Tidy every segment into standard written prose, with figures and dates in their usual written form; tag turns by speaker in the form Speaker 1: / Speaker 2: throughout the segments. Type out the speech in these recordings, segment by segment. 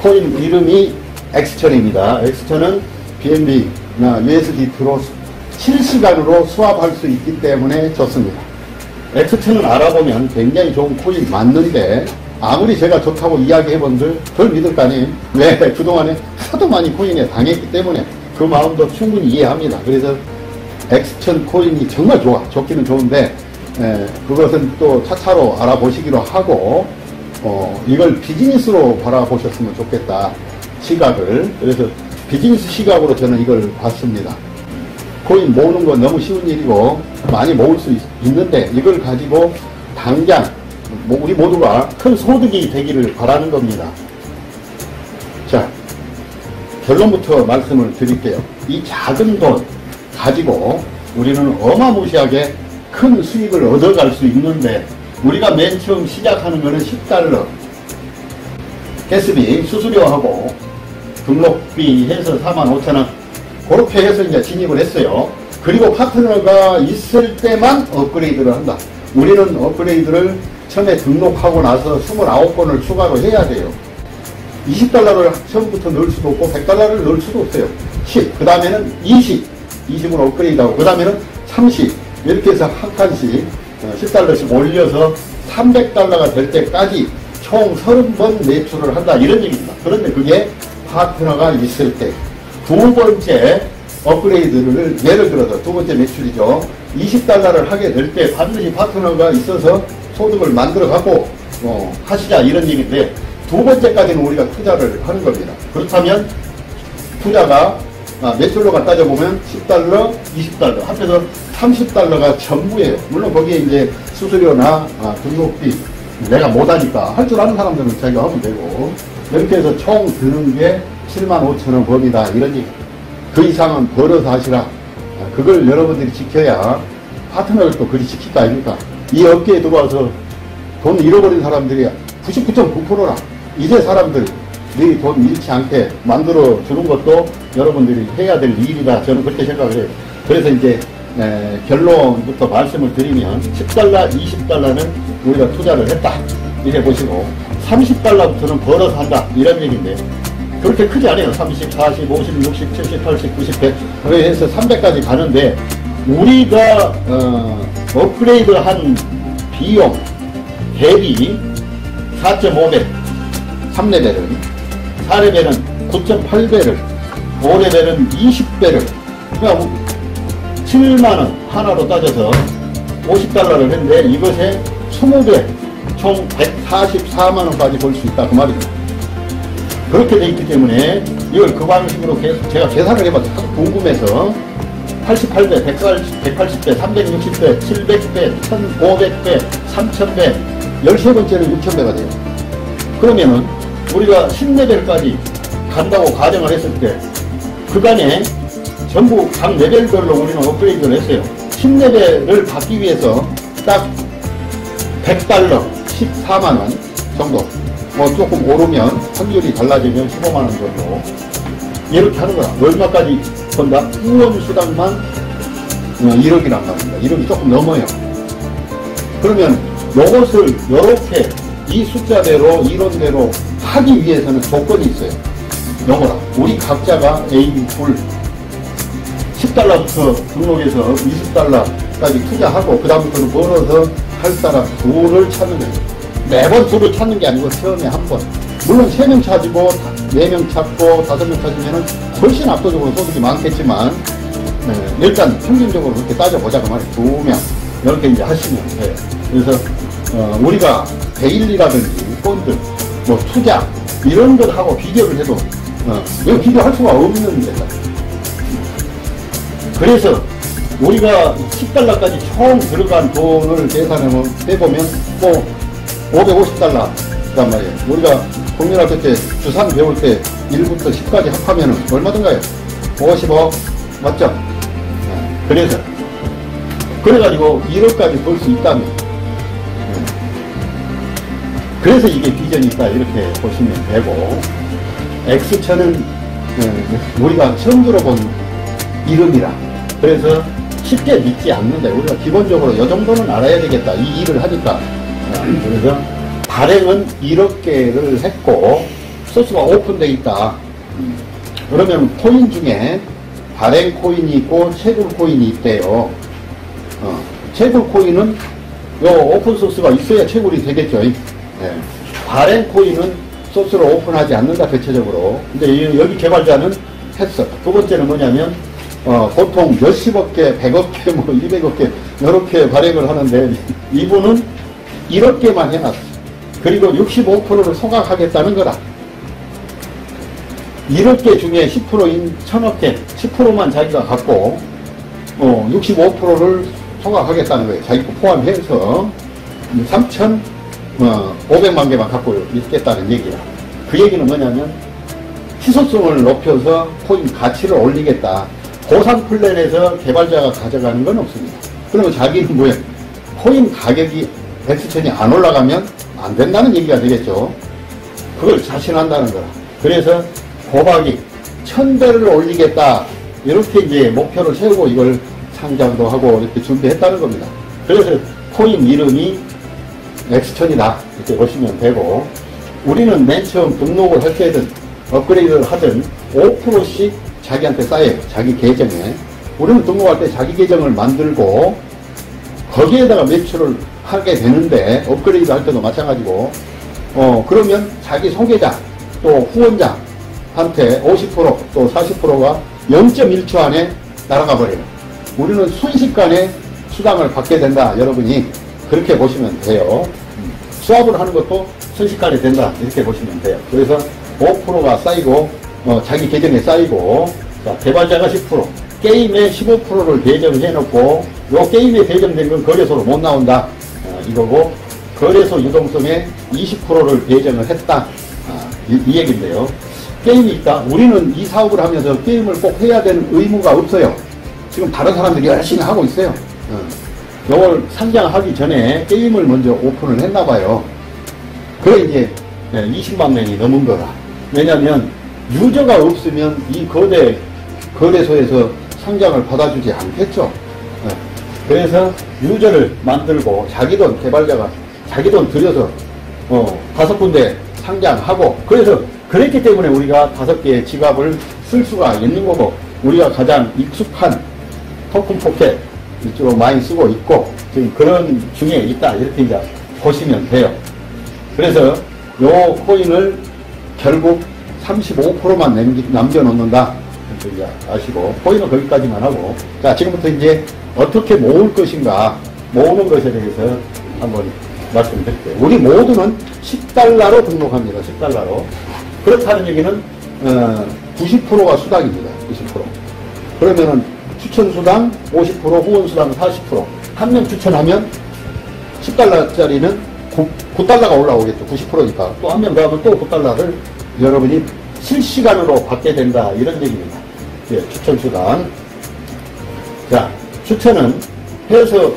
Speaker 1: 코인 이름이 엑스천입니다. 엑스천은 BNB나 USDT로 실시간으로 수합할 수 있기 때문에 좋습니다. 엑스천은 알아보면 굉장히 좋은 코인 맞는데 아무리 제가 좋다고 이야기해본들 덜 믿을 거 아니에요. 왜? 그동안에 하도 많이 코인에 당했기 때문에 그 마음도 충분히 이해합니다. 그래서 엑스천 코인이 정말 좋기는 좋은데 그것은 또 차차로 알아보시기로 하고 이걸 비즈니스로 바라보셨으면 좋겠다. 시각을. 그래서 비즈니스 시각으로 저는 이걸 봤습니다. 코인 모으는 건 너무 쉬운 일이고 많이 모을 수 있는데 이걸 가지고 당장 우리 모두가 큰 소득이 되기를 바라는 겁니다. 자, 결론부터 말씀을 드릴게요. 이 작은 돈 가지고 우리는 어마무시하게 큰 수익을 얻어갈 수 있는데 우리가 맨 처음 시작하는 거는 $10 가스비 수수료하고 등록비 해서 45,000원 그렇게 해서 이제 진입을 했어요. 그리고 파트너가 있을 때만 업그레이드를 한다. 우리는 업그레이드를 처음에 등록하고 나서 29번을 추가로 해야 돼요. $20를 처음부터 넣을 수도 없고 $100를 넣을 수도 없어요. 10, 그 다음에는 20으로 업그레이드하고 그 다음에는 30 이렇게 해서 한 칸씩 $10씩 올려서 $300가 될 때까지 총 30번 매출을 한다 이런 얘기입니다. 그런데 그게 파트너가 있을 때 두 번째 업그레이드를 예를 들어서 두 번째 매출이죠. $20를 하게 될 때 반드시 파트너가 있어서 소득을 만들어 갖고 하시자 이런 얘기인데 두 번째까지는 우리가 투자를 하는 겁니다. 그렇다면 투자가 매출로가 따져보면 $10, $20 합해서 $30가 전부예요. 물론 거기에 이제 수수료나 등록비 내가 못하니까 할 줄 아는 사람들은 자기가 하면 되고 이렇게 해서 총 드는 게 75,000원 범위다 이런 얘기. 그 이상은 벌어서 하시라. 그걸 여러분들이 지켜야 파트너를 또 그리 지킬 거 아닙니까? 이 업계에 들어와서 돈 잃어버린 사람들이 99.9%라. 이제 사람들이 돈 잃지 않게 만들어 주는 것도 여러분들이 해야 될 일이다. 저는 그렇게 생각을 해요. 그래서 이제 결론부터 말씀을 드리면 $10, $20는 우리가 투자를 했다. 이래 보시고 $30부터는 벌어서 한다. 이런 얘기인데 그렇게 크지 않아요. 30, 40, 50, 60, 70, 80, 90, 100 그렇게 해서 300까지 가는데 우리가 업그레이드 한 비용 대비 4.5배 3레벨은 4레벨은 9.8배를 5레벨은 20배를 그러니까 7만원 하나로 따져서 $50를 했는데 이것에 20배 총 144만원까지 벌 수 있다 그 말입니다. 그렇게 돼 있기 때문에 이걸 그 방식으로 제가 계산을 해봤어요. 궁금해서 88배, 180배, 360배, 700배, 1500배, 3000배 13번째는 6000배가 돼요. 그러면은 우리가 10레벨까지 간다고 가정을 했을 때 그간에 전부 각 레벨별로 우리는 업그레이드를 했어요. 10레벨을 받기 위해서 딱 $100 14만원 정도 조금 오르면 확률이 달라지면 15만원 정도 이렇게 하는 거야. 얼마까지 번다? 후원수당만 1억이란 말입니다. 1억이 조금 넘어요. 그러면 요것을 요렇게 이 숫자대로 이론대로 하기 위해서는 조건이 있어요. 요거라. 우리 각자가 A, 둘 $10부터 등록해서 $20까지 투자하고 그 다음부터는 벌어서 할 사람 둘을 찾는 거예요. 매번 둘을 찾는 게 아니고 처음에 한 번. 물론 3명 찾고 4명 찾고 5명 찾으면 훨씬 압도적으로 소득이 많겠지만 일단 평균적으로 그렇게 따져보자 그 말이에요. 2명 이렇게 이제 하시면 돼요. 그래서 우리가 데일리라든지 펀드 뭐 투자 이런 것하고 비교를 해도 이거 비교할 수가 없는 데다. 그래서 우리가 $10까지 총 들어간 돈을 계산해보면 뭐 $550란 말이에요. 우리가 국민학교 때 주산 배울 때 1부터 10까지 합하면 얼마든가요? 55 맞죠? 그래서 그래가지고 1억까지 벌 수 있다면 그래서 이게 비전이 있다 이렇게 보시면 되고 엑스천은 우리가 처음 들어본 이름이라 그래서 쉽게 믿지 않는데 우리가 기본적으로 이 정도는 알아야 되겠다 이 일을 하니까 그래서 발행은 1억 개를 했고 소스가 오픈되어 있다. 그러면 코인 중에 발행 코인이 있고 채굴 코인이 있대요. 채굴 코인은 요 오픈 소스가 있어야 채굴이 되겠죠. 예. 발행 코인은 소스를 오픈하지 않는다, 대체적으로. 근데 여기 개발자는 했어. 두 번째는 뭐냐면, 보통 몇십억 개, 100억 개, 200억 개, 이렇게 발행을 하는데, 이분은 1억 개만 해놨어. 그리고 65%를 소각하겠다는 거다. 1억 개 중에 10%인 1000억 개, 10%만 자기가 갖고, 65%를 소각하겠다는 거예요. 자기 거 포함해서 3,500만 개만 갖고 있겠다는 얘기라. 그 얘기는 뭐냐면 희소성을 높여서 코인 가치를 올리겠다. 보상 플랜에서 개발자가 가져가는 건 없습니다. 그러면 자기는 뭐예요? 코인 가격이 엑스천이 안 올라가면 안 된다는 얘기가 되겠죠. 그걸 자신한다는 거라. 그래서 고박이 1000배를 올리겠다. 이렇게 이제 목표를 세우고 이걸 상장도 하고 이렇게 준비했다는 겁니다. 그래서 코인 이름이 엑스천이다. 이렇게 보시면 되고, 우리는 맨 처음 등록을 할 때든 업그레이드를 하든 5%씩 자기한테 쌓여요. 자기 계정에. 우리는 등록할 때 자기 계정을 만들고 거기에다가 매출을 하게 되는데, 업그레이드 할 때도 마찬가지고, 그러면 자기 소개자 또 후원자한테 50% 또 40%가 0.1초 안에 날아가 버려요. 우리는 순식간에 수당을 받게 된다. 여러분이 그렇게 보시면 돼요. 수합을 하는 것도 순식간에 된다. 이렇게 보시면 돼요. 그래서 5%가 쌓이고, 자기 계정에 쌓이고, 자, 개발자가 10%, 게임에 15%를 배정해 놓고, 요 게임에 배정된 건 거래소로 못 나온다. 이거고, 거래소 유동성에 20%를 배정을 했다. 이 얘기인데요. 게임이 있다. 우리는 이 사업을 하면서 게임을 꼭 해야 되는 의무가 없어요. 지금 다른 사람들이 열심히 하고 있어요. 이걸 상장하기 전에 게임을 먼저 오픈을 했나봐요. 그래 이제 20만 명이 넘은 거라. 왜냐면 유저가 없으면 이 거대 거래소에서 상장을 받아주지 않겠죠. 그래서 유저를 만들고 자기 돈, 개발자가 자기 돈 들여서 5군데 상장하고, 그래서 그랬기 때문에 우리가 5개의 지갑을 쓸 수가 있는 거고, 우리가 가장 익숙한 토큰 포켓 이쪽으로 많이 쓰고 있고, 지금 그런 중에 있다. 이렇게 이제 보시면 돼요. 그래서 요 코인을 결국 35%만 남겨놓는다. 이렇게 이제 아시고, 코인은 거기까지만 하고, 자, 지금부터 이제 어떻게 모을 것인가, 모으는 것에 대해서 한번 말씀드릴게요. 우리 모두는 $10로 등록합니다. $10. 그렇다는 얘기는 90%가 수당입니다. 90%. 그러면은 추천수당 50%, 후원수당 40%. 한 명 추천하면 $10짜리는 9달러가 올라오겠죠. 90%니까. 또 한 명 더 하면 또 9달러를 여러분이 실시간으로 받게 된다. 이런 얘기입니다. 예, 추천수당. 자, 추천은 해서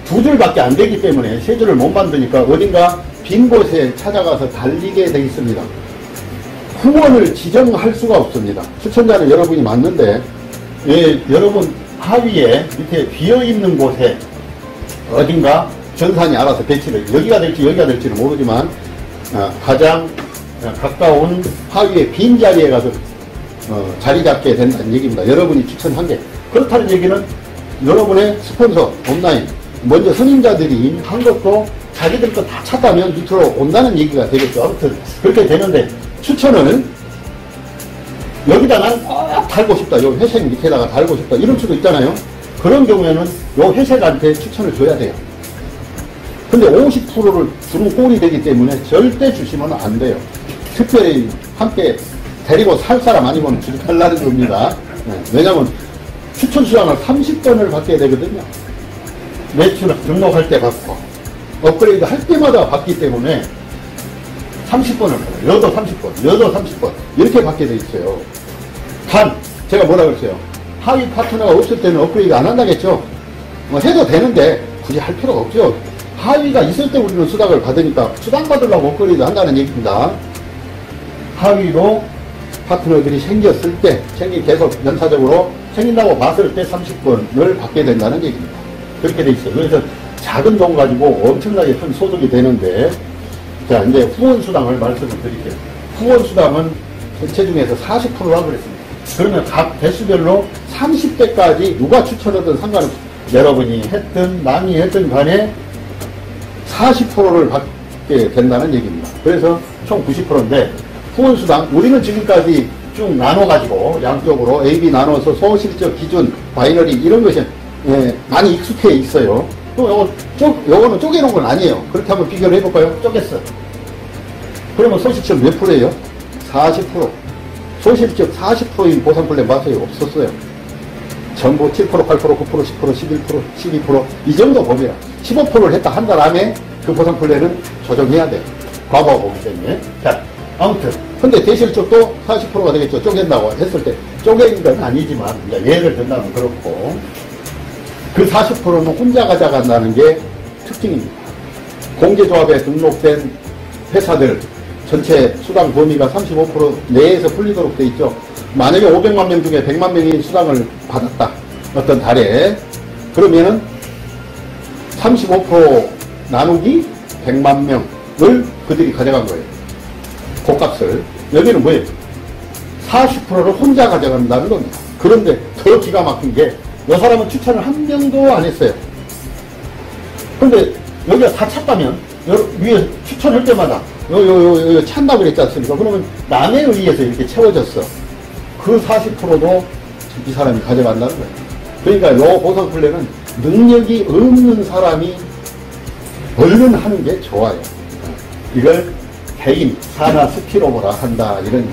Speaker 1: 2줄밖에 안 되기 때문에 3줄을 못 만드니까 어딘가 빈 곳에 찾아가서 달리게 돼 있습니다. 후원을 지정할 수가 없습니다. 추천자는 여러분이 맞는데, 예, 여러분 하위에 밑에 비어있는 곳에 어딘가 전산이 알아서 배치를, 여기가 될지 여기가 될지는 모르지만 가장 가까운 하위의 빈 자리에 가서 자리 잡게 된다는 얘기입니다. 여러분이 추천한 게. 그렇다는 얘기는 여러분의 스폰서 온라인 먼저 선임자들이 한 것도 자기들 거 다 찾다면 밑으로 온다는 얘기가 되겠죠. 아무튼 그렇게 되는데, 추천을 여기다 난 꼭 달고 싶다, 요 회색 밑에다가 달고 싶다, 이럴 수도 있잖아요. 그런 경우에는 요 회색한테 추천을 줘야 돼요. 근데 50%를 주는 꼴이 되기 때문에 절대 주시면 안 돼요. 특별히 함께 데리고 살 사람 아니면 주달라는 겁니다. 왜냐면 추천 수당을 30번을 받게 되거든요. 매출 등록할 때 받고 업그레이드 할 때마다 받기 때문에 30번을 받아요. 여도 30번, 여도 30번 이렇게 받게 돼 있어요. 단 제가 뭐라 그랬어요? 하위 파트너가 없을 때는 업그레이드 안 한다겠죠. 해도 되는데 굳이 할 필요가 없죠. 하위가 있을 때 우리는 수당을 받으니까 수당 받으려고 업그레이드 한다는 얘기입니다. 하위로 파트너들이 생겼을 때, 계속 연사적으로 생긴다고 봤을 때 30번을 받게 된다는 얘기입니다. 그렇게 돼 있어요. 그래서 작은 돈 가지고 엄청나게 큰 소득이 되는데, 자, 이제 후원수당을 말씀을 드릴게요. 후원수당은 체중에서 40%라고 그랬습니다. 그러면 각 대수별로 30대까지 누가 추천하든 상관없이 여러분이 했든 남이 했든 간에 40%를 받게 된다는 얘기입니다. 그래서 총 90%인데 후원수당 우리는 지금까지 쭉 나눠가지고 양쪽으로 A, B 나눠서 소실적 기준, 바이너리 이런 것이 많이 익숙해 있어요. 또 요거는 쪼개놓은 건 아니에요. 그렇게 한번 비교를 해볼까요? 쪼갰어. 그러면 소실적 몇 프로예요? 40%. 소실적 40%인 보상플랜 맞아요? 없었어요. 전부 7%, 8%, 9%, 10%, 11%, 12%, 이 정도 범위라. 15%를 했다 한 달 안에 그 보상플랜은 조정해야 돼. 과거가 보기 때문에. 자, 아무튼. 근데 대실적도 40%가 되겠죠. 쪼갠다고 했을 때. 쪼갠 건 아니지만, 예를 든다면 그렇고. 그 40%는 혼자 가져간다는 게 특징입니다. 공제조합에 등록된 회사들 전체 수당 범위가 35% 내에서 풀리도록 돼 있죠. 만약에 500만 명 중에 100만 명이 수당을 받았다. 어떤 달에. 그러면은 35% 나누기 100만 명을 그들이 가져간 거예요. 그값을. 여기는 뭐예요? 40%를 혼자 가져간다는 겁니다. 그런데 더 기가 막힌 게 이 사람은 추천을 한 명도 안 했어요. 근데 여기가 다 찼다면 위에 추천할 때마다 요 찬다고 그랬지 않습니까? 그러면 남에 의해서 이렇게 채워졌어. 그 40%도 이 사람이 가져간다는 거예요. 그러니까 요 보상 플랜은 능력이 없는 사람이 얼른 하는 게 좋아요. 이걸 개인 산하 스피로버라 한다. 이런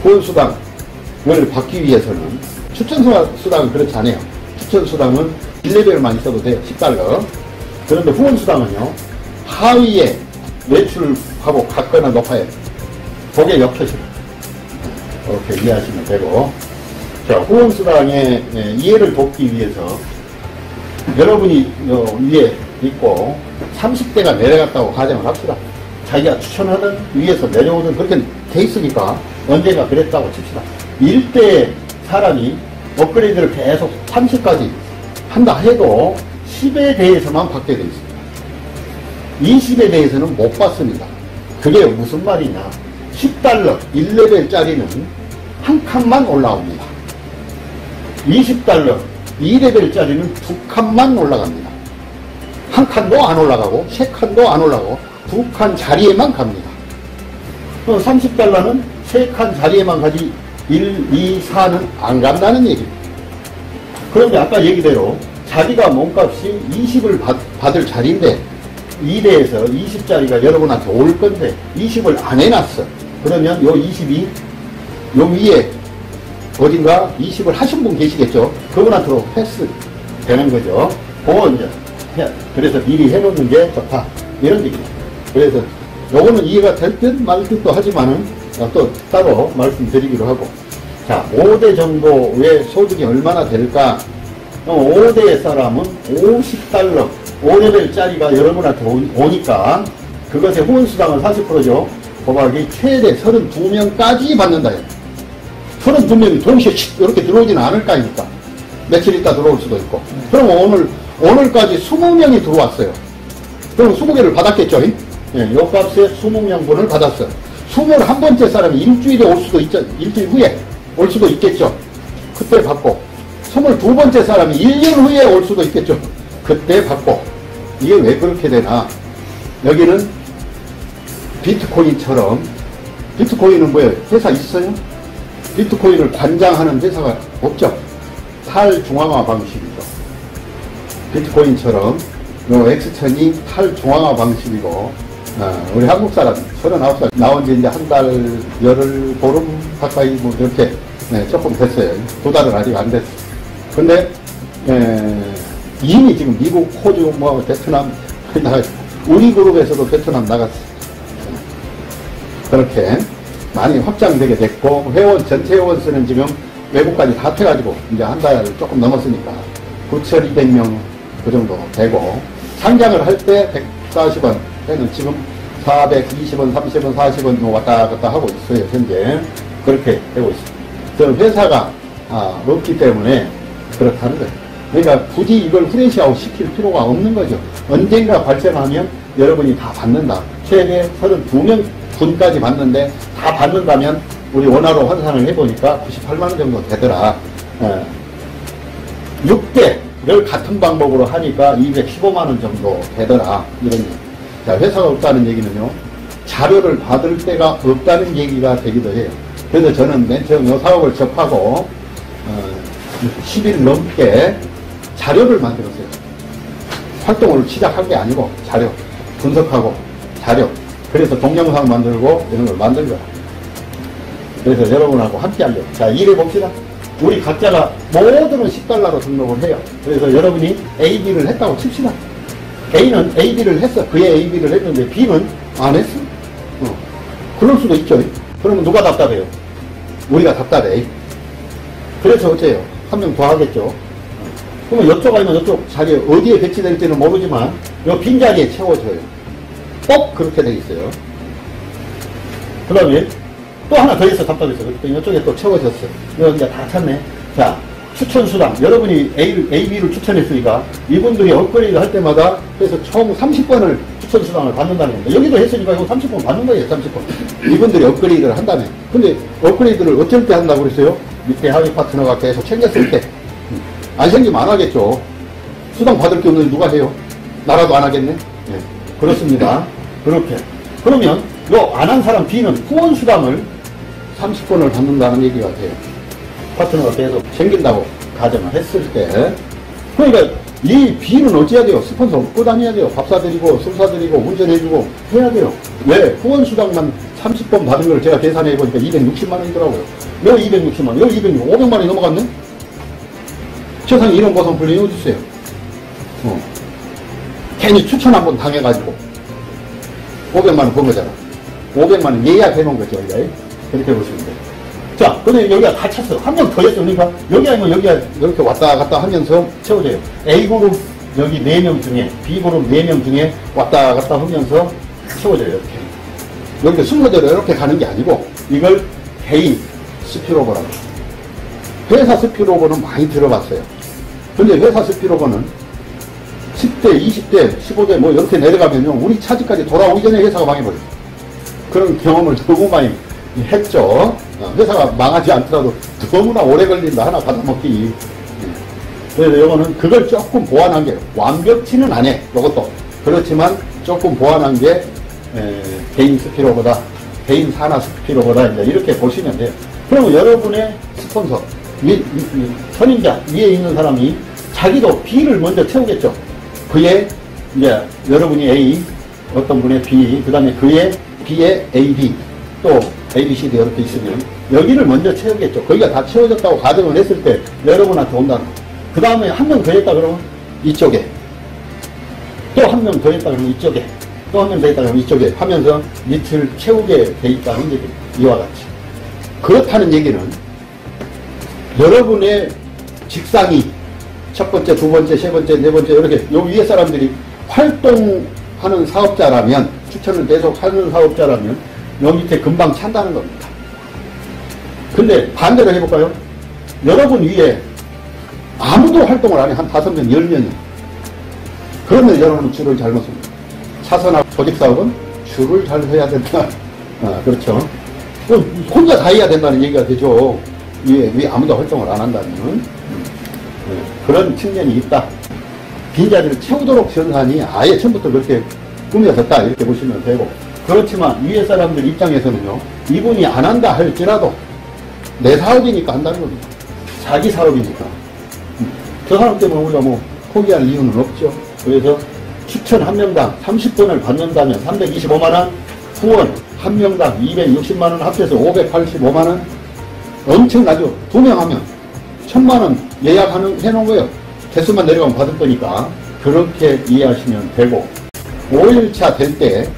Speaker 1: 후원수당을 받기 위해서는 추천수당은 그렇지 않아요. 추천수당은 1레벨만 있어도 돼요. 10달러. 그런데 후원수당은요. 하위에 매출하고 같거나 높아요. 그게 역효실. 이렇게 이해하시면 되고. 자, 후원수당의 이해를 돕기 위해서 여러분이 위에 있고 30대가 내려갔다고 가정을 합시다. 자기가 추천하든 위에서 내려오든 그렇게 돼 있으니까 언젠가 그랬다고 칩시다. 1대 사람이 업그레이드를 계속 30까지 한다 해도 10에 대해서만 받게 돼 있습니다. 20에 대해서는 못 받습니다. 그게 무슨 말이냐. 10달러 1레벨짜리는 한 칸만 올라옵니다. 20달러 2레벨짜리는 두 칸만 올라갑니다. 한 칸도 안 올라가고 세 칸도 안 올라가고 두 칸 자리에만 갑니다. 30달러는 세 칸 자리에만 가지 1, 2, 4는 안 간다는 얘기입니다. 그런데 아까 얘기대로 자기가 몸값이 20을 받을 자리인데 2대에서 20짜리가 여러분한테 올 건데 20을 안 해놨어. 그러면 요 20이 요 위에 어딘가 20을 하신 분 계시겠죠? 그분한테로 패스 되는 거죠. 그거 이제 그래서 미리 해놓는 게 좋다. 이런 얘기입니다. 그래서 요거는 이해가 될 듯 말 듯도 하지만은 또 따로 말씀드리기로 하고. 자, 5대 정도의 소득이 얼마나 될까? 5대 사람은 50달러, 5레벨짜리가 여러분한테 오니까 그것의 후원수당은 40%죠. 곱하기 최대 32명까지 받는다. 32명이 동시에 이렇게 들어오지는 않을 거 아닙니까? 며칠 있다 들어올 수도 있고. 그럼 오늘까지 20명이 들어왔어요. 그럼 20개를 받았겠죠? 예, 요 값에 20명분을 받았어요. 21번째 사람이 일주일에 올 수도 있죠. 일주일 후에 올 수도 있겠죠. 그때 받고. 22번째 사람이 1년 후에 올 수도 있겠죠. 그때 받고. 이게 왜 그렇게 되나? 여기는 비트코인처럼, 비트코인은 뭐예요? 회사 있어요? 비트코인을 관장하는 회사가 없죠. 탈중앙화 방식이죠. 비트코인처럼 요 엑스천이 탈중앙화 방식이고, 우리 한국 사람 39살 나온 지 이제 한 달, 열흘, 보름 가까이 뭐 이렇게 조금 됐어요. 2달은 아직 안 됐어요. 근데 이미 지금 미국, 호주, 뭐 베트남 나갔어요. 우리 그룹에서도 베트남 나갔어요. 그렇게 많이 확장되게 됐고, 회원, 전체 회원 수는 지금 외국까지 다 해가지고 이제 한 달 조금 넘었으니까 9,200명 그 정도 되고, 상장을 할 때 140원, 때는 지금 420원, 30원, 40원 왔다 갔다 하고 있어요. 현재 그렇게 되고 있습니다. 그 회사가 없기 때문에 그렇다는 거예요. 그러니까 굳이 이걸 후레시아웃 시킬 필요가 없는 거죠. 언젠가 발생하면 여러분이 다 받는다. 최대 32명 분까지 받는데 다 받는다면 우리 원화로 환산을 해보니까 98만원 정도 되더라. 6대를 같은 방법으로 하니까 215만원 정도 되더라. 이런 얘기. 자, 회사가 없다는 얘기는요, 자료를 받을 데가 없다는 얘기가 되기도 해요. 그래서 저는 맨 처음 이 사업을 접하고 10일 넘게 자료를 만들었어요. 활동을 시작한 게 아니고 자료, 분석하고 자료, 그래서 동영상 만들고 이런 걸 만든 거야. 그래서 여러분하고 함께 하려고. 자, 일해 봅시다. 우리 각자가 모두는 $10로 등록을 해요. 그래서 여러분이 A, B를 했다고 칩시다. A는 A, B를 했어. 그의 A, B를 했는데 B는 안 했어. 그럴 수도 있죠. 그러면 누가 답답해요? 우리가 답답해. 그래서 어째요? 한 명 더 하겠죠. 그러면 이쪽 아니면 이쪽 자리에 어디에 배치될지는 모르지만 이 빈자리에 채워져요. 꼭 그렇게 돼 있어요. 그 다음에 또 하나 더 있어. 답답해서. 이쪽에 또 채워졌어. 이거 이제 다 찼네. 자, 추천수당. 여러분이 A, B를 추천했으니까 이분들이 업그레이드 할 때마다 그래서 총 30번을 추천수당을 받는다는 겁니다. 여기도 했으니까 이거 30번 받는 거예요. 30번. 이분들이 업그레이드를 한다며. 근데 업그레이드를 어쩔 때 한다고 그랬어요? 밑에 하위 파트너가 계속 챙겼을 때. 안 생기면 안 하겠죠. 수당 받을 게 없는데 누가 해요? 나라도 안 하겠네? 네. 그렇습니다. 그렇게. 그러면 요 안 한 사람 B는 후원수당을 30번을 받는다는 얘기가 돼요. 파트너가 계속 챙긴다고 가정을 했을 때. 그러니까 이 B는 어찌해야 돼요? 스폰서 얻고 다녀야 돼요. 밥 사드리고 술 사드리고 운전해주고 해야 돼요. 왜? 후원수당만 30번 받은 걸 제가 계산해보니까 260만원이더라고요. 요 260만원, 요 500만원이 넘어갔네? 세상에 이런 보상플랜이 어딨어요? 괜히 추천 한번 당해가지고 500만원 번 거잖아. 500만원 예약해놓은 거죠. 그렇게 보시면 돼요. 자, 근데 여기가 다 찼어. 한 명 더 했어. 그러니까 여기 아니면 여기가 이렇게 왔다 갔다 하면서 채워져요. A그룹 여기 4명 중에, B그룹 4명 중에 왔다 갔다 하면서 채워져요. 이렇게. 여기 순서대로 이렇게 가는 게 아니고 이걸 개인 스피로버라고. 회사 스피로버는 많이 들어봤어요. 근데 회사 스피로버는 10대, 20대, 15대 뭐 이렇게 내려가면요, 우리 차지까지 돌아오기 전에 회사가 망해버려요. 그런 경험을 너무 많이 했죠. 회사가 망하지 않더라도 너무나 오래 걸린다. 하나 받아먹기. 그래서 이거는 그걸 조금 보완한 게, 완벽치는 안 해. 이것도. 그렇지만 조금 보완한 게 개인 스피로보다, 개인 산하 스피로보다 이제 이렇게 보시면 돼요. 그러면 여러분의 스폰서, 선임자 위에 있는 사람이 자기도 B를 먼저 채우겠죠. 그의 이제 여러분이 A, 어떤 분의 B, 그 다음에 그의 B의 AB, 또 ABCD 이렇게 있으면 여기를 먼저 채우겠죠. 거기가 다 채워졌다고 가정을 했을 때 여러분한테 온다는 거예요. 그 다음에 한 명 더 했다 그러면 이쪽에, 또 한 명 더 했다 그러면 이쪽에, 또 한 명 더 했다 그러면 이쪽에 하면서 밑을 채우게 돼 있다는 얘기예요. 이와 같이. 그렇다는 얘기는 여러분의 직상이 첫 번째, 두 번째, 세 번째, 네 번째 이렇게 요 위에 사람들이 활동하는 사업자라면, 추천을 계속 하는 사업자라면 요 밑에 금방 찬다는 겁니다. 근데 반대로 해볼까요? 여러분 위에 아무도 활동을 안 해. 한 5명, 10명이. 그러면 여러분은 줄을 잘못 씁니다. 차선하고 조직사업은 줄을 잘 해야 된다. 그렇죠. 혼자 다 해야 된다는 얘기가 되죠. 위에 아무도 활동을 안 한다면. 그런 측면이 있다. 빈자리를 채우도록 전산이 아예 처음부터 그렇게 꾸며졌다. 이렇게 보시면 되고. 그렇지만 위에 사람들 입장에서는요, 이분이 안 한다 할지라도 내 사업이니까 한다는 겁니다. 자기 사업이니까. 저 사람 때문에 우리가 뭐 포기할 이유는 없죠. 그래서 추천 한 명당 30번을 받는다면 325만원, 후원 한 명당 260만원 합해서 585만원. 엄청나죠. 2명 하면 1000만원 예약하는, 해놓은 거예요. 개수만 내려가면 받을 거니까. 그렇게 이해하시면 되고, 5일차 될 때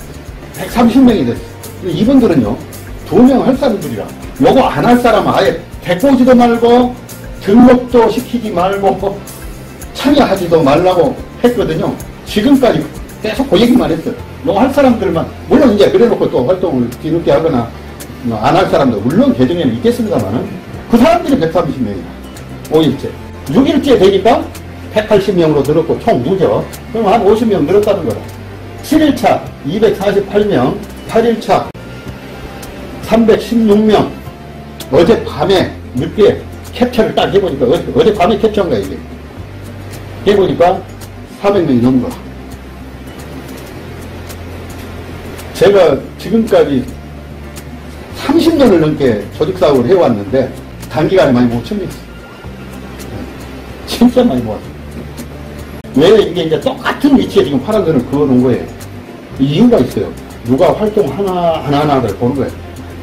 Speaker 1: 130명이 됐어요. 이분들은요, 2명 할 사람들이라, 요거 안 할 사람은 아예 데리고 오지도 말고, 등록도 시키지 말고, 참여하지도 말라고 했거든요. 지금까지 계속 그 얘기만 했어요. 요거 할 사람들만, 물론 이제 그래놓고 또 활동을 뒤늦게 하거나, 안 할 사람도 물론 개정에는 있겠습니다만은, 그 사람들이 130명이다. 5일째. 6일째 되니까 180명으로 늘었고, 총 누죠. 그럼 한 50명 늘었다는 거다. 7일차 248명, 8일차 316명. 어젯밤에 늦게 캡처를 딱 해보니까, 어젯밤에 캡처한 거야, 이게. 해보니까 400명이 넘은 거야. 제가 지금까지 30년을 넘게 조직사업을 해왔는데, 단기간에 많이 못 챙겼어. 진짜 많이 모았어. 왜 이게 이제 똑같은 위치에 지금 파란선을 그어놓은 거예요? 이유가 있어요. 누가 활동 하나하나를 보는 거예요.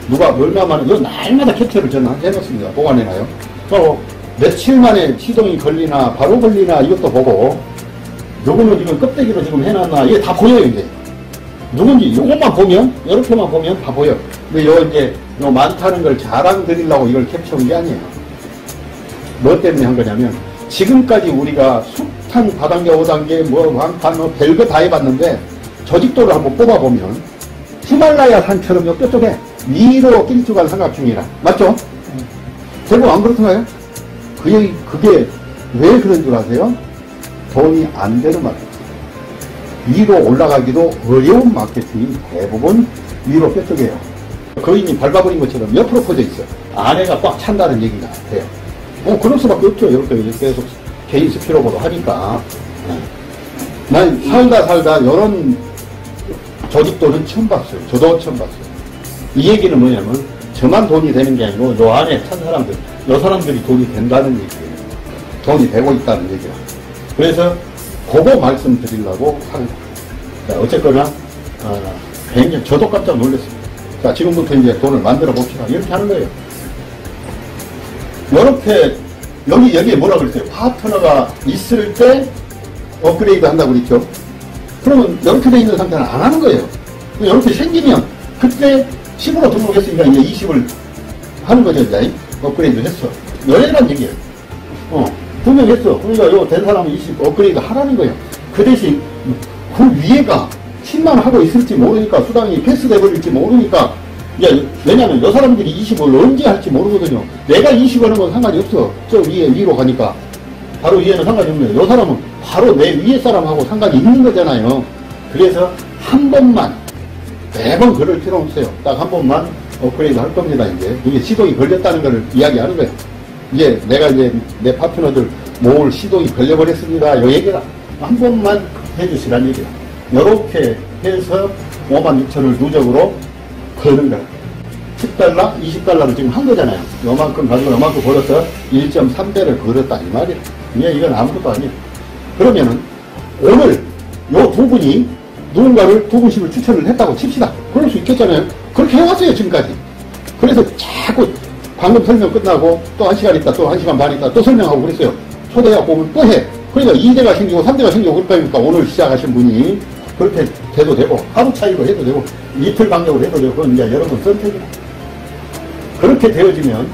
Speaker 1: 누가 얼마만에, 날마다 캡처를 저는 해놓습니다. 보관해놔요. 또 며칠 만에 시동이 걸리나, 바로 걸리나 이것도 보고, 누구는 지금 껍데기로 지금 해놨나, 이게 다 보여요, 이제. 누군지, 요것만 보면, 이렇게만 보면 다 보여. 근데 이제, 많다는 걸 자랑 드리려고 이걸 캡처한 게 아니에요. 뭐 때문에 한 거냐면, 지금까지 우리가 숱한 다단계, 5단계, 왕판, 별거 다 해봤는데, 저직도를 한번 뽑아보면, 히말라야 산처럼 뾰족해. 위로 길쭉한 삼각형이라. 맞죠? 대부분 안 그렇던가요? 그게 왜 그런 줄 아세요? 돈이 안 되는 마케팅. 위로 올라가기도 어려운 마케팅이 대부분 위로 뾰족해요. 거인이 밟아버린 것처럼 옆으로 퍼져 있어요. 안에가 꽉 찬다는 얘기가 돼요. 그럴 수밖에 없죠. 이렇게 계속 개인 스피로보도 하니까. 난 살다 이런 조직도는 처음 봤어요. 저도 처음 봤어요. 이 얘기는 뭐냐면 저만 돈이 되는 게 아니고 요 안에 찬 사람들, 요 사람들이 돈이 된다는 얘기예요. 돈이 되고 있다는 얘기야. 그래서 그거 말씀드리려고 합니다. 자, 어쨌거나 굉장히 저도 깜짝 놀랐습니다. 자, 지금부터 이제 돈을 만들어 봅시다. 이렇게 하는 거예요. 이렇게 여기에 뭐라 그랬어요? 파트너가 있을 때 업그레이드 한다고 그랬죠. 그러면 이렇게 돼 있는 상태는 안 하는 거예요. 이렇게 생기면 그때 10으로 등록했으니까 이제 20을 하는 거죠. 이제 업그레이드 했어. 여행이란 얘기예요. 분명했어. 그러니까 요 된 사람은 20 업그레이드 하라는 거예요. 그 대신 그 위에가 10만 하고 있을지 모르니까, 수당이 패스돼 버릴지 모르니까, 왜냐면 요 사람들이 20을 언제 할지 모르거든요. 내가 20 하는 건 상관이 없어. 저 위로 가니까. 바로 위에는 상관이 없네요. 요 사람은 바로 내 위에 사람하고 상관이 있는 거잖아요. 그래서 한 번만, 매번 그럴 필요 없어요. 딱 한 번만 업그레이드 할 겁니다, 이제. 이게 시동이 걸렸다는 걸 이야기하는 거예요. 이제 내가 내 파트너들 모을 시동이 걸려버렸습니다. 요 얘기라. 한 번만 해주시란 얘기야. 요렇게 해서 56,000을 누적으로 거는 거야. 10달러, 20달러를 지금 한 거잖아요. 요만큼 가지고 요만큼 벌어서 1.3배를 걸었다, 이 말이야. 이건 아무것도 아니에요. 그러면은, 오늘 요 두 분이 누군가를 두 분씩을 추천을 했다고 칩시다. 그럴 수 있겠잖아요. 그렇게 해왔어요, 지금까지. 그래서 자꾸 방금 설명 끝나고 또 1시간 있다, 또 1시간 반 있다, 또 설명하고 그랬어요. 초대해갖고 오면 또 해. 그러니까 2대가 생기고 3대가 생기고 그러니까 오늘 시작하신 분이 그렇게 돼도 되고, 하루 차이로 해도 되고, 이틀 간격으로 해도 되고, 그건 이제 여러분 선택이다. 그렇게 되어지면,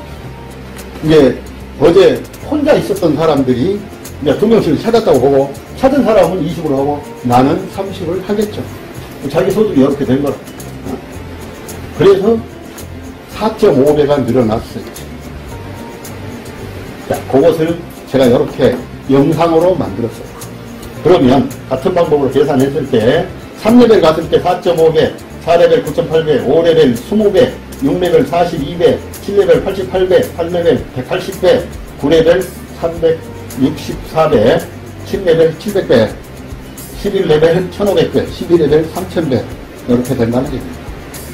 Speaker 1: 이제 어제 혼자 있었던 사람들이 이제 2명씩을 찾았다고 보고, 찾은 사람은 20으로 하고, 나는 30을 하겠죠. 자기 소득이 이렇게 된 거라. 그래서 4.5배가 늘어났어요. 자, 그것을 제가 이렇게 영상으로 만들었어요. 그러면 같은 방법으로 계산했을 때 3레벨 갔을 때 4.5배, 4레벨 9.8배, 5레벨 20배, 6레벨 42배, 7레벨 88배, 8레벨 180배, 9레벨 364배, 10레벨 700배, 11레벨 1500배, 12레벨 3000배 이렇게 된다는 얘기입니다.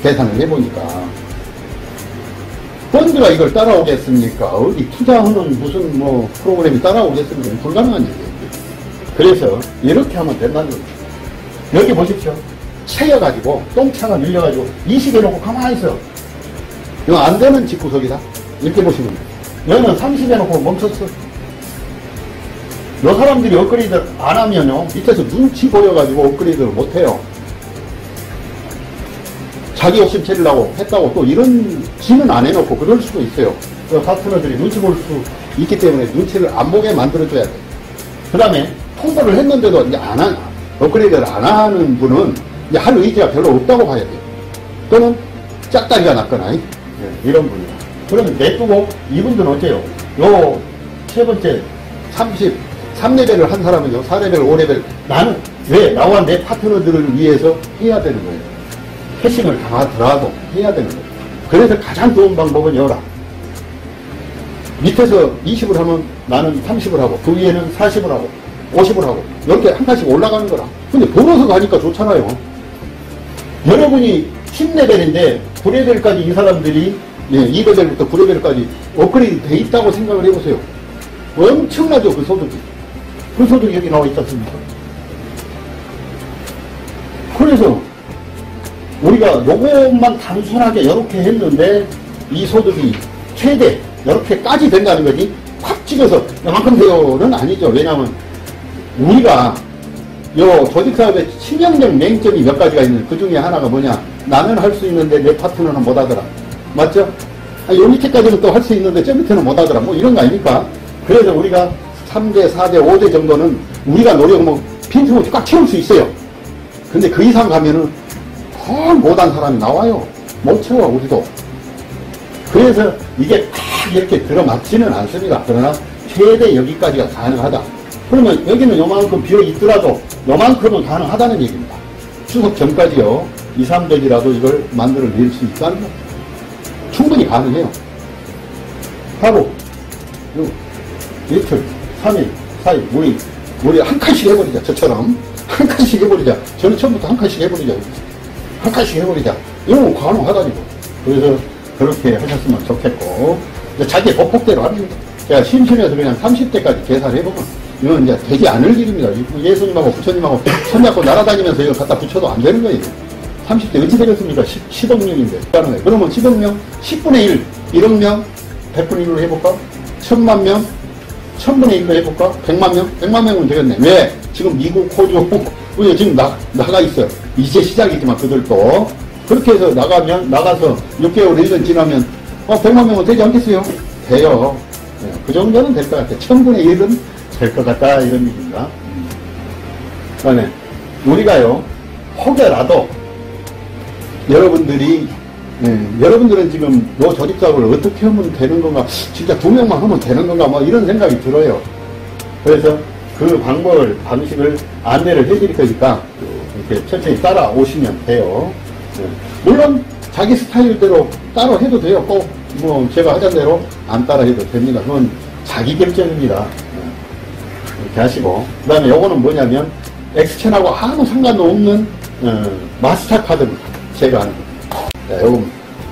Speaker 1: 계산을 해보니까 펀드가 이걸 따라오겠습니까? 어디 투자하는 무슨 프로그램이 따라오겠습니까? 불가능한 얘기예요. 그래서 이렇게 하면 된다는 거죠. 여기 보십시오. 채여가지고 똥차가 밀려가지고 20 해놓고 가만히 있어. 이거 안 되는 집구석이다. 이렇게 보시면 돼요. 여기는 30 해놓고 멈췄어. 요 사람들이 업그레이드 안 하면요, 밑에서 눈치 보여가지고 업그레이드를 못해요. 자기 욕심 채리려고 했다고 또 이런 지는 안 해놓고 그럴 수도 있어요. 그 파트너들이 눈치 볼 수 있기 때문에 눈치를 안 보게 만들어줘야 돼. 그 다음에 통보를 했는데도 이제 업그레이드를 안 하는 분은 이제 할 의지가 별로 없다고 봐야 돼요. 또는 짝다리가 났거나, 이런 분이다. 그러면 냅두고 이분들은 어때요? 요 세 번째 33레벨을 한 사람은요, 4레벨, 5레벨, 나는 왜? 나와 내 파트너들을 위해서 해야 되는 거예요. 패싱을 당하더라도 해야 되는 거예요. 그래서 가장 좋은 방법은 여라. 밑에서 20을 하면 나는 30을 하고 그 위에는 40을 하고 50을 하고 이렇게 한 칸씩 올라가는 거라. 근데 벌어서 가니까 좋잖아요. 여러분이 10레벨인데 9레벨까지 이 사람들이 2레벨부터 9레벨까지 업그레이드 돼 있다고 생각을 해보세요. 엄청나죠, 그 소득이. 그 소득이 여기 나와 있지 않습니까? 그래서 우리가 요것만 단순하게 이렇게 했는데 이 소득이 최대 이렇게까지 된다는 거지 확 찍어서 이만큼 돼요는 아니죠. 왜냐하면 우리가 요 조직사업의 치명적 맹점이 몇 가지가 있는 그 중에 하나가 뭐냐, 나는 할 수 있는데 내 파트너는 못하더라. 맞죠? 요 밑에까지는 또 할 수 있는데 저 밑에는 못하더라. 뭐 이런 거 아닙니까? 그래서 우리가 3대, 4대, 5대 정도는 우리가 노력하면 빈틈없이 꽉 채울 수 있어요. 근데 그 이상 가면은 헐 못한 사람이 나와요. 못 채워, 우리도. 그래서 이게 딱 이렇게 들어맞지는 않습니다. 그러나 최대 여기까지가 가능하다. 그러면 여기는 요만큼 비어 있더라도 요만큼은 가능하다는 얘기입니다. 추석 전까지요, 2, 300이라도 이걸 만들어낼 수 있다는 거. 충분히 가능해요. 바로 이틀, 3일, 4일, 우리 한 칸씩 해버리자. 저처럼 한 칸씩 해버리자. 저는 처음부터 한 칸씩 해버리자. 한 칸씩 해버리자. 이런 건 가능하다니까. 그래서 그렇게 하셨으면 좋겠고, 자기 보폭대로 하는 겁니다. 제가 심심해서 그냥 30대까지 계산해보면 이건 이제 되지 않을 일입니다. 예수님하고 부처님하고 손잡고 날아다니면서 이걸 갖다 붙여도 안 되는 거예요. 30대 어찌 되겠습니까? 10억 명인데. 그러면 10억 명, 10분의 1, 1억 명, 100분의 1로 해볼까? 1000만 명, 1000분의 1로 해볼까? 100만 명? 100만 명은 되겠네. 왜? 지금 미국, 호주, 우리 지금 나가 있어요. 이제 시작이지만 그들도. 그렇게 해서 나가서 6개월, 1년 지나면, 100만 명은 되지 않겠어요? 돼요. 네, 그 정도는 될 것 같아. 1000분의 1은 될 것 같다. 이런 얘기입니다. 그 다음에, 우리가요, 혹여라도, 여러분들은 지금 요 조직사업을 어떻게 하면 되는 건가, 진짜 2명만 하면 되는 건가, 뭐 이런 생각이 들어요. 그래서 그 방식을 안내를 해드릴 거니까, 이렇게 천천히 따라오시면 돼요. 물론, 자기 스타일대로 따라 해도 돼요. 꼭, 제가 하자는 대로 안 따라 해도 됩니다. 그건 자기 결정입니다. 이렇게 하시고. 그 다음에 요거는 뭐냐면, 엑스천하고 아무 상관도 없는, 마스터 카드입니다. 제가 하는 거. 자,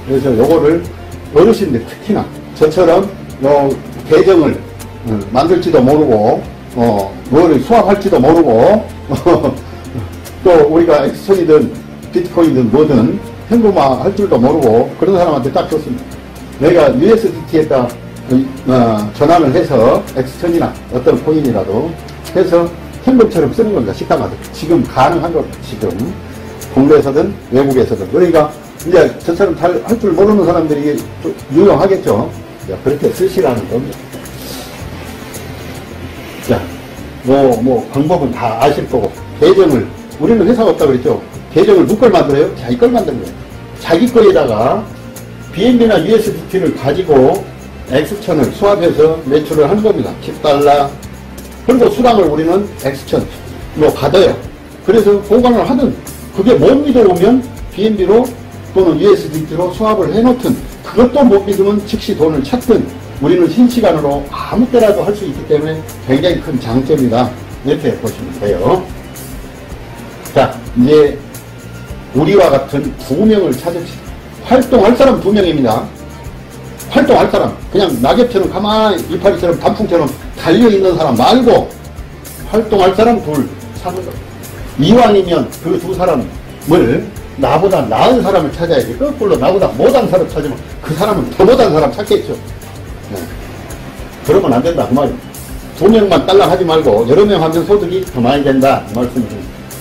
Speaker 1: 그래서 요거를 어르신들 특히나 저처럼 요 계정을 만들지도 모르고, 뭐를 수합할지도 모르고, 또 우리가 엑스천이든 비트코인이든 뭐든 현금화 할 줄도 모르고 그런 사람한테 딱 좋습니다. 내가 USDT에다 전환을 해서 엑스천이나 어떤 코인이라도 해서 현금처럼 쓰는 겁니다. 식당가도. 지금 가능한 겁니다. 지금. 국내에서든 외국에서든. 그러니까 이제 저처럼 할 줄 모르는 사람들이 좀 유용하겠죠. 자, 그렇게 쓰시라는 겁니다. 자, 방법은 다 아실 거고. 계정을, 우리는 회사가 없다 그랬죠. 계정을 누굴 만들어요? 자기 걸 만드는 거예요. 자기 거에다가 BNB나 USDT를 가지고 엑스천을 수합해서 매출을 하는 겁니다. 10달러. 그리고 수당을 우리는 엑스천, 받아요. 그래서 보관을 하든, 그게 못 믿어오면 BNB로 또는 USDT로 수합을 해놓든, 그것도 못 믿으면 즉시 돈을 찾든, 우리는 실시간으로 아무 때라도 할 수 있기 때문에 굉장히 큰 장점이다. 이렇게 보시면 돼요. 자, 이제 우리와 같은 2명을 찾읍시다. 활동할 사람 2명입니다. 활동할 사람, 그냥 낙엽처럼 가만히 이파리처럼 단풍처럼 달려있는 사람 말고 활동할 사람 둘 찾는 거. 이왕이면 그 2사람을 나보다 나은 사람을 찾아야지. 거꾸로 나보다 못한 사람 찾으면 그 사람은 더 못한 사람 찾겠죠. 네. 그러면 안 된다 그 말이에요. 2명만 딸랑 하지 말고 여러 명 하면 소득이 더 많이 된다 그 말씀을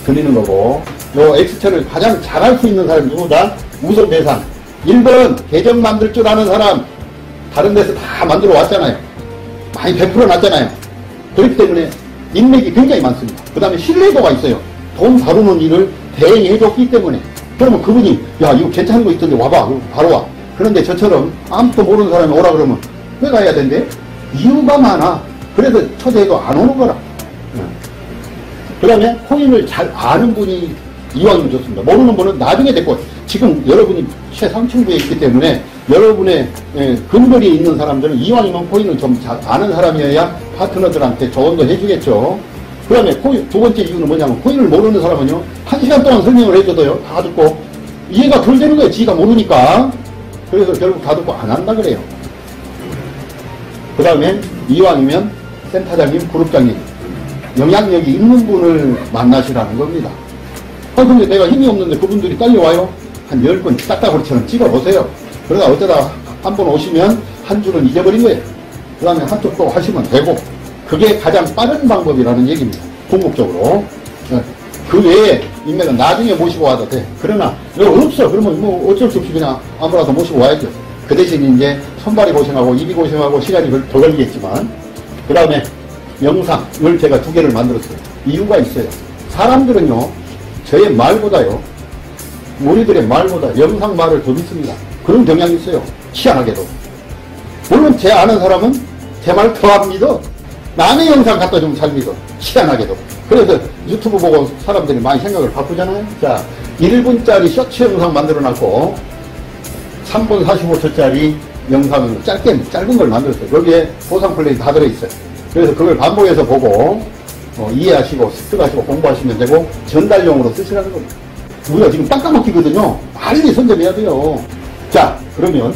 Speaker 1: 드리는 거고, 요 엑스천을 가장 잘할 수 있는 사람이 누구다? 우선 대상 1번 계정 만들 줄 아는 사람. 다른 데서 다 만들어 왔잖아요. 많이 베풀어 놨잖아요. 그렇기 때문에 인맥이 굉장히 많습니다. 그 다음에 신뢰도가 있어요. 돈 다루는 일을 대행해 줬기 때문에. 그러면 그분이 야 이거 괜찮은 거 있던데 와봐. 바로 와. 그런데 저처럼 아무것도 모르는 사람이 오라 그러면 왜 가야 된대? 이유가 많아. 그래서 초대해도 안 오는 거라. 그 다음에 코인을 잘 아는 분이 이왕이면 좋습니다. 모르는 분은 나중에 됐고, 지금 여러분이 최상층부에 있기 때문에 여러분의 근거리에 있는 사람들은 이왕이면 코인을 좀 잘 아는 사람이어야 파트너들한테 조언도 해주겠죠. 그 다음에 두 번째 이유는 뭐냐면, 코인을 모르는 사람은요, 1시간 동안 설명을 해줘도요, 다 듣고, 이해가 덜 되는 거예요. 지가 모르니까. 그래서 결국 다 듣고 안 한다 그래요. 그 다음에 이왕이면 센터장님, 그룹장님, 영향력이 있는 분을 만나시라는 겁니다. 근데 내가 힘이 없는데 그분들이 딸려와요? 한 10번 딱따구리처럼 찍어보세요. 그러다 어쩌다 한 번 오시면 한 줄은 잊어버린 거예요. 그 다음에 한쪽 또 하시면 되고, 그게 가장 빠른 방법이라는 얘기입니다. 궁극적으로. 그 외에 인맥은 나중에 모시고 와도 돼. 그러나 여기 없어. 그러면 뭐 어쩔 수 없이 그냥 아무나도 모시고 와야죠. 그 대신 이제 손발이 고생하고 입이 고생하고 시간이 더 걸리겠지만, 그 다음에 영상을 제가 2개를 만들었어요. 이유가 있어요. 사람들은요, 저의 말보다요, 우리들의 말보다 영상 말을 더 믿습니다. 그런 경향이 있어요. 희한하게도. 물론 제 아는 사람은 제 말 더 안 믿어. 남의 영상 갖다 주면 잘 믿어. 희한하게도. 그래서 유튜브 보고 사람들이 많이 생각을 바꾸잖아요. 자, 1분짜리 쇼츠 영상 만들어 놨고 3분 45초짜리 영상을 짧은 걸 만들었어요. 여기에 보상 플레이 다 들어있어요. 그래서 그걸 반복해서 보고 이해하시고 습득하시고 공부하시면 되고, 전달용으로 쓰시라는 겁니다. 우리가 지금 깜깜막히거든요. 빨리 선점해야 돼요. 자, 그러면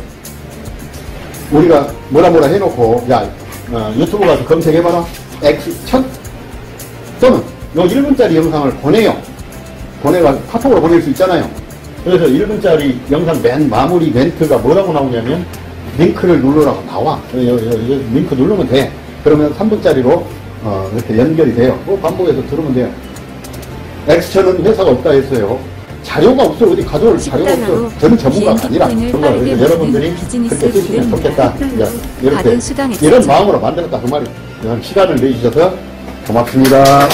Speaker 1: 우리가 뭐라 해놓고, 야, 유튜브 가서 검색해봐라. X1000 또는 요 1분짜리 영상을 보내가 카톡으로 보낼 수 있잖아요. 그래서 1분짜리 영상 맨 마무리 멘트가 뭐라고 나오냐면, 링크를 누르라고 나와. 링크 누르면 돼. 그러면 3분짜리로 이렇게 연결이 돼요. 반복해서 들으면 돼요. X천은 회사가 없다 했어요. 자료가 없어. 어디 가져올 자료가 없어. 저는 전문가가 아니라. 그래서 여러분들이 그렇게 쓰시면 좋겠다. 이렇게 이런 마음으로 만들었다 그 말이에요. 시간을 내주셔서 고맙습니다.